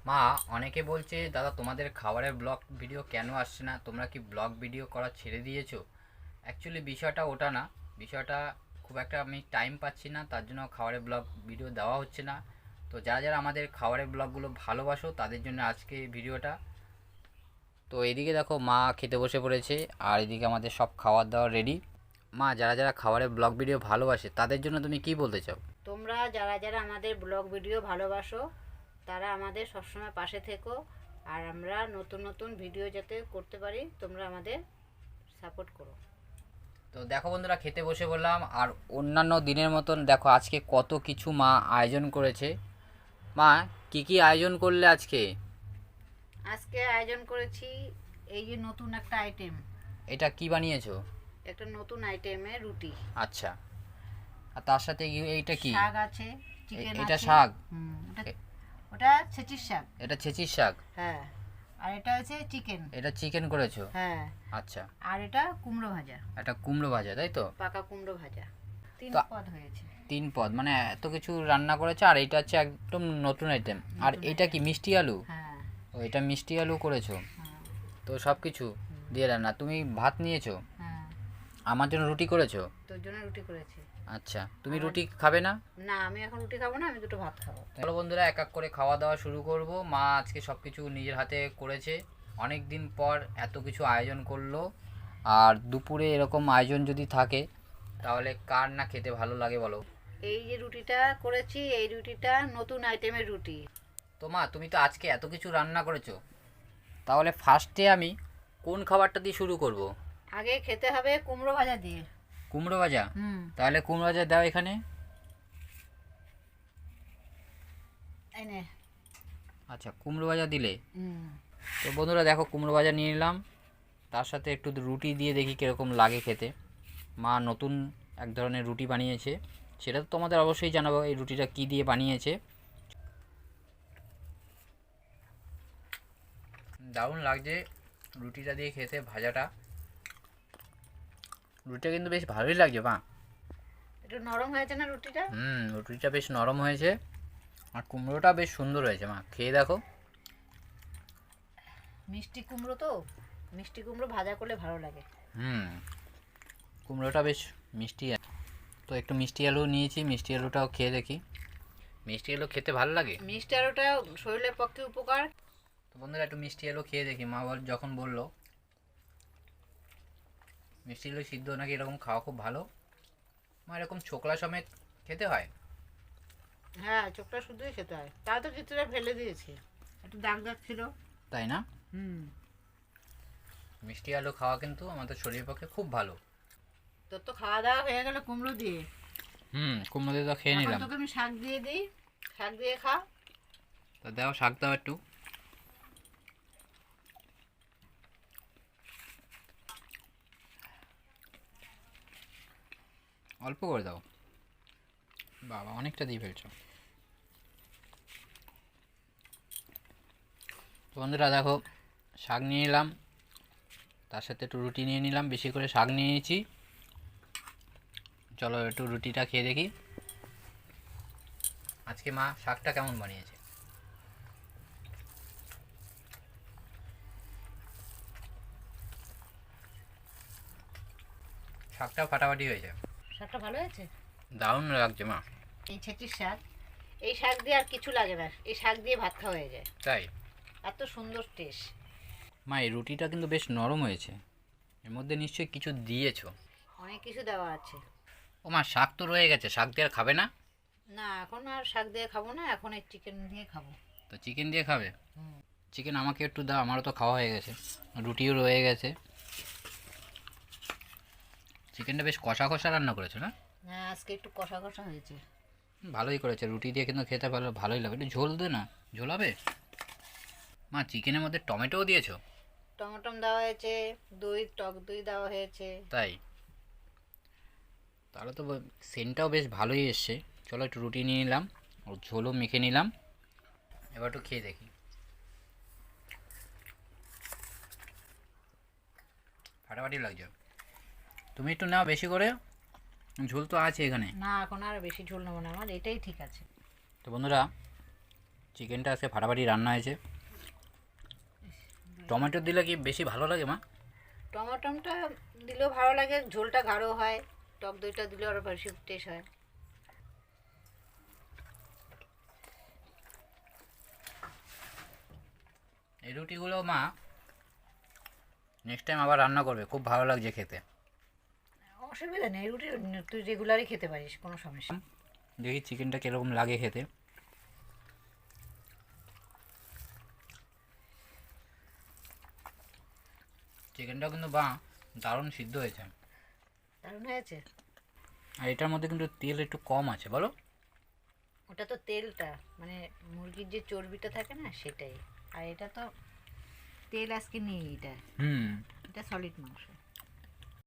মা, অনেকে বলছে দাদা তোমাদের খাবারের ব্লগ ভিডিও কেন আসছে না, তোমরা কি ব্লগ ভিডিও করা ছেড়ে দিয়েছো? অ্যাকচুয়ালি বিষয়টা ওটা না। বিষয়টা খুব একটা আমি টাইম পাচ্ছি না, তার জন্য খাবারের ব্লগ ভিডিও দেওয়া হচ্ছে না। তো যারা যারা আমাদের খাবারের ব্লগগুলো ভালোবাসো তাদের জন্য আজকে ভিডিওটা। তো এদিকে দেখো মা খেতে বসে পড়েছে, আর এদিকে আমাদের সব খাবার দাওয়া রেডি। মা, যারা যারা খাবারের ব্লগ ভিডিও ভালোবাসে তাদের জন্য তুমি কি বলতে চাও? তোমরা যারা যারা আমাদের ব্লগ ভিডিও ভালোবাসো তারা আমাদের সবসময় পাশে থেকো। আর আমরা নতুন নতুন ভিডিও যাতে করতে পারি তোমরা আমাদের সাপোর্ট করো। তো দেখো বন্ধুরা, খেতে বসে বললাম, আর অন্যান্য দিনের মতন দেখো আজকে কত কিছু মা আয়োজন করেছে। মা, কি কি আয়োজন করলে আজকে? আজকে আয়োজন করেছি এই যে নতুন একটা আইটেম। এটা কি বানিয়েছো? একটা নতুন আইটেমের রুটি। আচ্ছা, আর তার সাথে এইটা কি? শাক আছে, চিকেন এটা আছে। শাক? ওটা এ- ওটা ছেচির শাক। এটা ছেচির শাক? হ্যাঁ। আর এটা আছে চিকেন। এটা চিকেন করেছো? হ্যাঁ। আচ্ছা। আর এটা কুমড়ো ভাজা। এটা কুমড়ো ভাজা, তাই তো? পাকা কুমড়ো ভাজা। তিন তো পদ হয়েছে। 3 পদ, মানে এত কিছু রান্না করেছো, আর এটা হচ্ছে একদম নতুন আইটেম। আর নতুন এটা item। কি মিষ্টি আলু? হ্যাঁ। ও, এটা মিষ্টি আলু করেছো? হ্যাঁ। তো সব কিছু দিয়ে রান্না। তুমি ভাত নিয়েছো? হ্যাঁ। আমার জন্য রুটি করেছো? তোর জন্য রুটি করেছি। আচ্ছা, তুমি আমার- রুটি খাবে না? না, আমি এখন রুটি খাবো না, আমি দুটো ভাত খাবো। চলো বন্ধুরা, এক এক করে খাওয়া দাওয়া শুরু করব। মা আজকে সব কিছু নিজের হাতে করেছে, অনেক দিন পর এত কিছু আয়োজন করলো। আর দুপুরে এরকম আয়োজন যদি থাকে তাহলে কার না খেতে ভালো লাগে বলো? এই যে রুটিটা করেছি, এই রুটিটা নতুন আইটেমের রুটি। তো মা, তুমি তো আজকে এত কিছু রান্না করেছো, তাহলে ফার্স্টে আমি কোন খাবারটা দিয়ে শুরু করব? আগে খেতে হবে কুমড়ো ভাজা দিয়ে। কুমড়ো ভাজা? হুম। তাহলে কুমড়ো ভাজা দাও এখানে। এই নে। আচ্ছা, কুমড়ো ভাজা দিলে। হুম। তো বন্ধুরা দেখো, কুমড়ো ভাজা নিয়ে নিলাম, তার সাথে একটু রুটি দিয়ে দেখি কীরকম লাগে খেতে। মা নতুন এক ধরনের রুটি বানিয়েছে, সেটা তো তোমাদের অবশ্যই জানাবো এই রুটিটা কি দিয়ে বানিয়েছে। দারুণ লাগছে রুটিটা দিয়ে খেতে, ভাজাটা। রুটিটা কিন্তু বেশ ভালোই লাগছে মা। একটু নরম হয়েছে না রুটিটা? রুটিটা বেশ নরম হয়েছে, আর কুমড়োটা বেশ সুন্দর হয়েছে। মা খেয়ে দেখো। মিষ্টি কুমড়ো তো, মিষ্টি কুমড়ো ভাজা করলে ভালো লাগে। হুম, কুমড়োটা বেশ মিষ্টি আছে। তো একটু মিষ্টি আলু নিয়েছি, মিষ্টি আলুটাও খেয়ে দেখি। মিষ্টি আলু খেতে ভালো লাগে। মিষ্টি আলুটা শরীরের পক্ষে উপকার। তো বন্ধুরা, একটু মিষ্টি আলু খেয়ে দেখি। মা যখন বললো মিষ্টি আলু সিদ্ধ নাকি এরকম খাওয়া খুব ভালো, মা এরকম ছোকলা সমেত খেতে হয়। হ্যাঁ, চোখটা শুধুই খেতে হয়, তাও তো কিছুটা ফেলে দিয়েছি, একটু দাগ দাগ ছিল। তাই না? হুম। মিষ্টি আলু খাওয়া কিন্তু আমাদের শরীরের পক্ষে খুব ভালো। তোর তো খাওয়া দাওয়া হয়ে গেল কুমড়ো দিয়ে। কুমড়ো দিয়ে তো খেয়ে এখন নিলাম। তোকে আমি শাক দিয়ে দিই, শাক দিয়ে খা। তা দাও, শাক দাও একটু। অল্প করে দাও, বাবা অনেকটা দিয়ে ফেলছো। তো বন্ধুরা দেখো, শাক নিয়ে নিলাম, তার সাথে একটু রুটি নিয়ে নিলাম, বেশি করে শাক নিয়ে নিয়েছি। চলো একটু রুটিটা খেয়ে দেখি আজকে মা শাকটা কেমন বানিয়েছে। শাকটা ফাটাফাটি হয়েছে, শাকটা ভালো হয়েছে। দারুণ লাগছে মা। এই ছেঁচির শাক, এই শাক দিয়ে আর কিছু লাগে না, এই শাক দিয়ে ভাত খাওয়া হয়ে যায়। তাই? এত সুন্দর টেস্ট। মা, এই রুটিটা কিন্তু বেশ নরম হয়েছে, এর মধ্যে নিশ্চয়ই কিছু দিয়েছো। অনেক কিছু দেওয়া আছে। ও মা, শাক তো রয়ে গেছে, শাক দিয়ে আর খাবে না? না, এখন আর শাক দিয়ে খাবো না, এখন এই চিকেন দিয়ে খাবো। তো চিকেন দিয়ে খাবে? হুম। চিকেন আমাকে একটু দাও, আমারও তো খাওয়া হয়ে গেছে, রুটিও রয়ে গেছে। চিকেনটা বেশ কষা কষা রান্না করেছো না? হ্যাঁ, আজকে একটু কষা কষা হয়েছে। ভালোই করেছে, রুটি দিয়ে কিন্তু খেতে ভালোই লাগবে। একটু ঝোল দে না, ঝোল হবে? মা, চিকেনের মধ্যে টমেটোও দিয়েছো? টমেটো দেওয়া হয়েছে, দই, টক দই দেওয়া হয়েছে। তাই? তাহলে তো সেন্টটাও বেশ ভালোই এসছে। চলো একটু রুটি নিয়ে নিলাম, আর ঝোলও মেখে নিলাম, এবার একটু খেয়ে দেখি। ফাটাফাটি লাগছে। তুমি একটু নাও বেশি করে, ঝোল তো আছে এখানে। না, এখন আর বেশি ঝোল নেবো না, আমার এটাই ঠিক আছে। তো বন্ধুরা, চিকেনটা আজকে ফাটাফাটি রান্না হয়েছে। টমেটো দিলে কি বেশি ভালো লাগে মা? টমেটোটা দিলেও ভালো লাগে, ঝোলটা গাঢ় হয়, টক দইটা দিলেও আরও বেশি টেস্ট হয়। এই রুটিগুলো মা নেক্সট টাইম আবার রান্না করবে, খুব ভালো লাগছে খেতে। অসুবিধা নেই, রুটি তুই রেগুলারই খেতে পারিস, কোনো সমস্যা নেই। দেখি চিকেনটা কীরকম লাগে খেতে। চিকেনটা কিন্তু বা দারুণ সিদ্ধ হয়েছে। দারুণ হয়েছে। আর এটার মধ্যে কিন্তু তেল একটু কম আছে বলো। ওটা তো তেলটা, মানে মুরগির যে চর্বিটা থাকে না সেটাই, আর এটা তো তেল আজকে নেই, এটা হুম। এটা সলিড মাংস।